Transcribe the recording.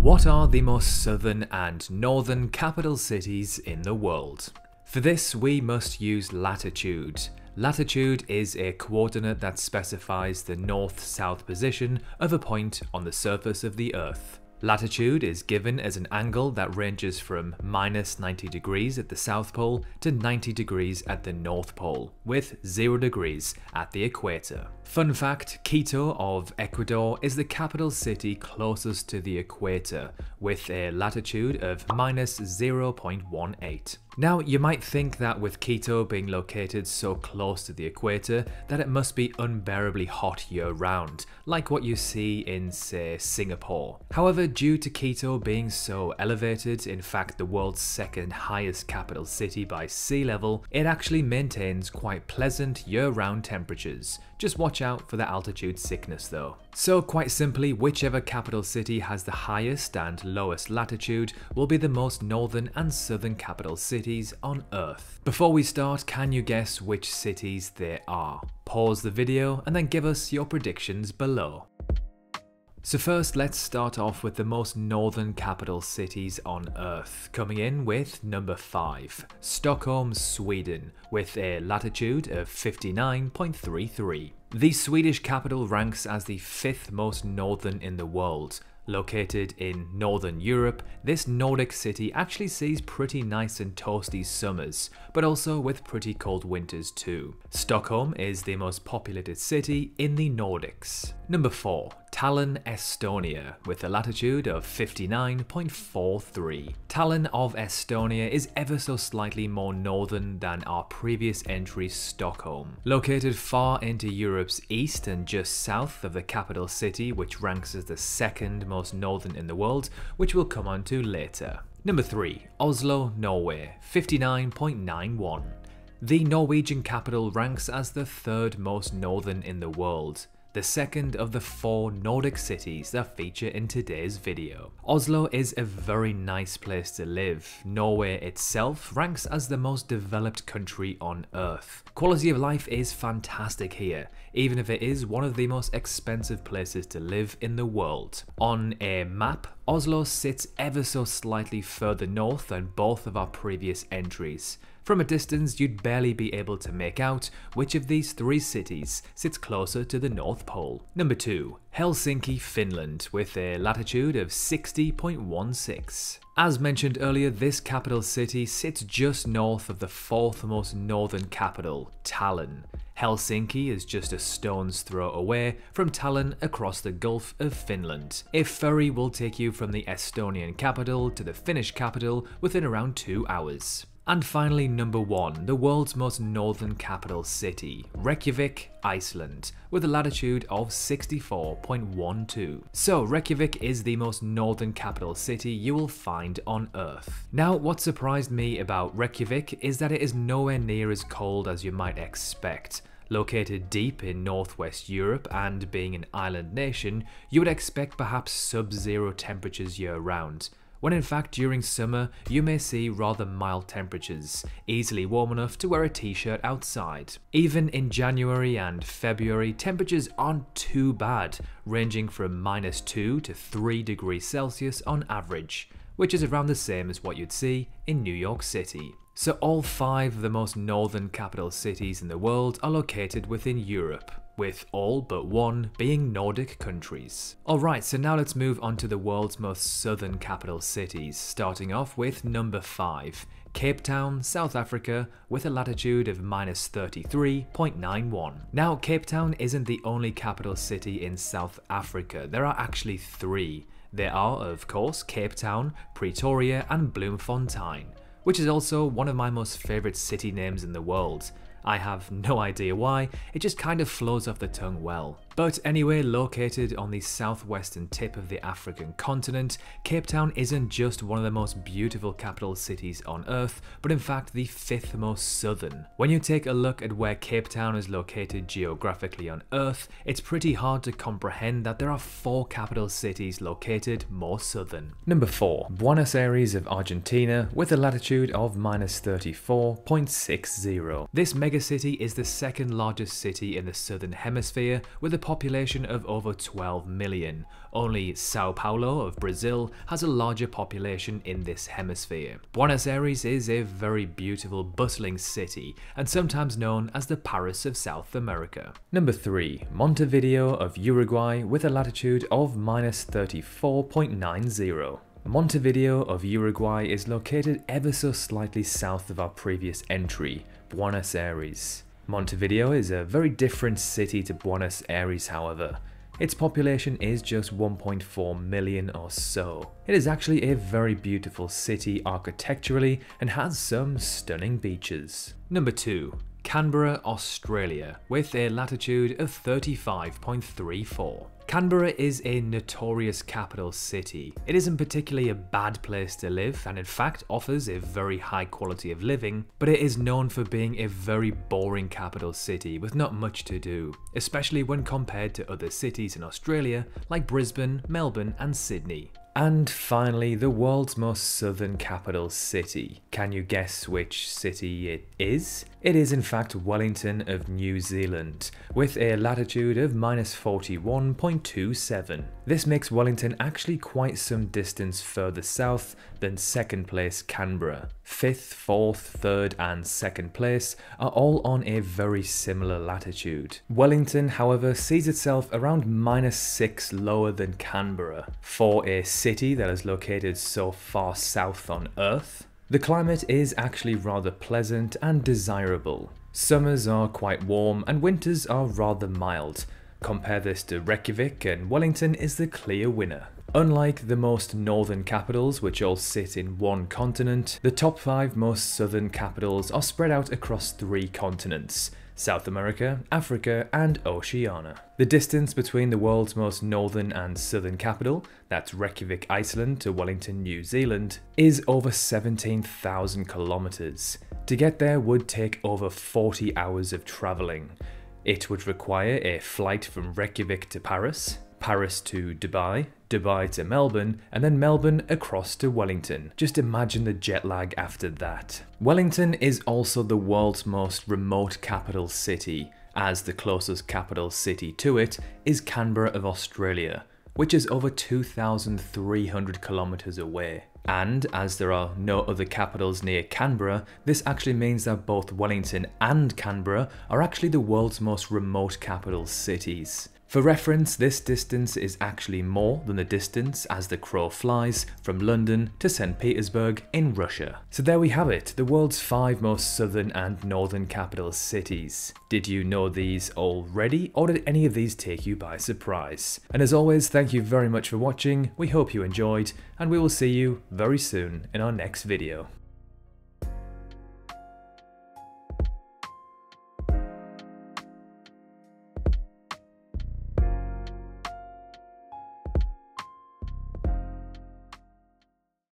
What are the most southern and northern capital cities in the world? For this, we must use latitude. Latitude is a coordinate that specifies the north-south position of a point on the surface of the Earth. Latitude is given as an angle that ranges from -90 degrees at the South Pole to 90 degrees at the North Pole, with 0 degrees at the equator. Fun fact, Quito of Ecuador is the capital city closest to the equator, with a latitude of -0.18. Now, you might think that with Quito being located so close to the equator that it must be unbearably hot year-round, like what you see in, say, Singapore. However, due to Quito being so elevated, in fact the world's second highest capital city by sea level, it actually maintains quite pleasant year-round temperatures. Just watch out for the altitude sickness though. So quite simply, whichever capital city has the highest and lowest latitude will be the most northern and southern capital cities on Earth. Before we start, can you guess which cities they are? Pause the video and then give us your predictions below. So first, let's start off with the most northern capital cities on Earth, coming in with number 5, Stockholm, Sweden, with a latitude of 59.33. The Swedish capital ranks as the 5th most northern in the world. Located in Northern Europe, this Nordic city actually sees pretty nice and toasty summers, but also with pretty cold winters too. Stockholm is the most populated city in the Nordics. Number 4. Tallinn, Estonia, with a latitude of 59.43. Tallinn of Estonia is ever so slightly more northern than our previous entry, Stockholm. Located far into Europe's east and just south of the capital city, which ranks as the 2nd most northern in the world, which we'll come on to later. Number 3. Oslo, Norway, 59.91. The Norwegian capital ranks as the 3rd most northern in the world, the 2nd of the 4 Nordic cities that feature in today's video. Oslo is a very nice place to live. Norway itself ranks as the most developed country on Earth. Quality of life is fantastic here, even if it is one of the most expensive places to live in the world. On a map, Oslo sits ever so slightly further north than both of our previous entries. From a distance, you'd barely be able to make out which of these 3 cities sits closer to the North Pole. Number 2. Helsinki, Finland, with a latitude of 60.16. As mentioned earlier, this capital city sits just north of the 4th most northern capital, Tallinn. Helsinki is just a stone's throw away from Tallinn across the Gulf of Finland. A ferry will take you from the Estonian capital to the Finnish capital within around 2 hours. And finally, number 1, the world's most northern capital city, Reykjavik, Iceland, with a latitude of 64.12. So Reykjavik is the most northern capital city you will find on Earth. Now, what surprised me about Reykjavik is that it is nowhere near as cold as you might expect. Located deep in northwest Europe and being an island nation, you would expect perhaps sub-zero temperatures year-round, when in fact during summer you may see rather mild temperatures, easily warm enough to wear a t-shirt outside. Even in January and February, temperatures aren't too bad, ranging from -2 to 3 degrees Celsius on average, which is around the same as what you'd see in New York City. So all 5 of the most northern capital cities in the world are located within Europe, with all but 1 being Nordic countries. Alright, so now let's move on to the world's most southern capital cities, starting off with number 5, Cape Town, South Africa, with a latitude of -33.91. Now, Cape Town isn't the only capital city in South Africa, there are actually 3. There are, of course, Cape Town, Pretoria and Bloemfontein, which is also one of my most favourite city names in the world. I have no idea why, it just kind of flows off the tongue well. But anyway, located on the southwestern tip of the African continent, Cape Town isn't just one of the most beautiful capital cities on Earth, but in fact the 5th most southern. When you take a look at where Cape Town is located geographically on Earth, it's pretty hard to comprehend that there are 4 capital cities located more southern. Number 4. Buenos Aires of Argentina, with a latitude of -34.60. This megacity is the 2nd largest city in the southern hemisphere, with a population of over 12 million. Only Sao Paulo of Brazil has a larger population in this hemisphere. Buenos Aires is a very beautiful, bustling city and sometimes known as the Paris of South America. Number 3. Montevideo of Uruguay with a latitude of -34.90. Montevideo of Uruguay is located ever so slightly south of our previous entry, Buenos Aires. Montevideo is a very different city to Buenos Aires, however. Its population is just 1.4 million or so. It is actually a very beautiful city architecturally and has some stunning beaches. Number 2. Canberra, Australia, with a latitude of 35.34. Canberra is a notorious capital city. It isn't particularly a bad place to live and in fact offers a very high quality of living, but it is known for being a very boring capital city with not much to do, especially when compared to other cities in Australia like Brisbane, Melbourne and Sydney. And finally, the world's most southern capital city. Can you guess which city it is? It is in fact Wellington of New Zealand, with a latitude of -41.27. This makes Wellington actually quite some distance further south than second place Canberra. 5th, 4th, 3rd and 2nd place are all on a very similar latitude. Wellington, however, sees itself around -6 lower than Canberra. For a city that is located so far south on Earth, the climate is actually rather pleasant and desirable. Summers are quite warm and winters are rather mild. Compare this to Reykjavik and Wellington is the clear winner. Unlike the most northern capitals, which all sit in one continent, the top 5 most southern capitals are spread out across 3 continents: South America, Africa and Oceania. The distance between the world's most northern and southern capital, that's Reykjavik, Iceland to Wellington, New Zealand, is over 17,000 kilometers. To get there would take over 40 hours of traveling. It would require a flight from Reykjavik to Paris, Paris to Dubai, Dubai to Melbourne, and then Melbourne across to Wellington. Just imagine the jet lag after that. Wellington is also the world's most remote capital city, as the closest capital city to it is Canberra of Australia, which is over 2,300 kilometers away. And as there are no other capitals near Canberra, this actually means that both Wellington and Canberra are actually the world's most remote capital cities. For reference, this distance is actually more than the distance as the crow flies from London to St. Petersburg in Russia. So there we have it, the world's 5 most southern and northern capital cities. Did you know these already, or did any of these take you by surprise? And as always, thank you very much for watching, we hope you enjoyed, and we will see you very soon in our next video.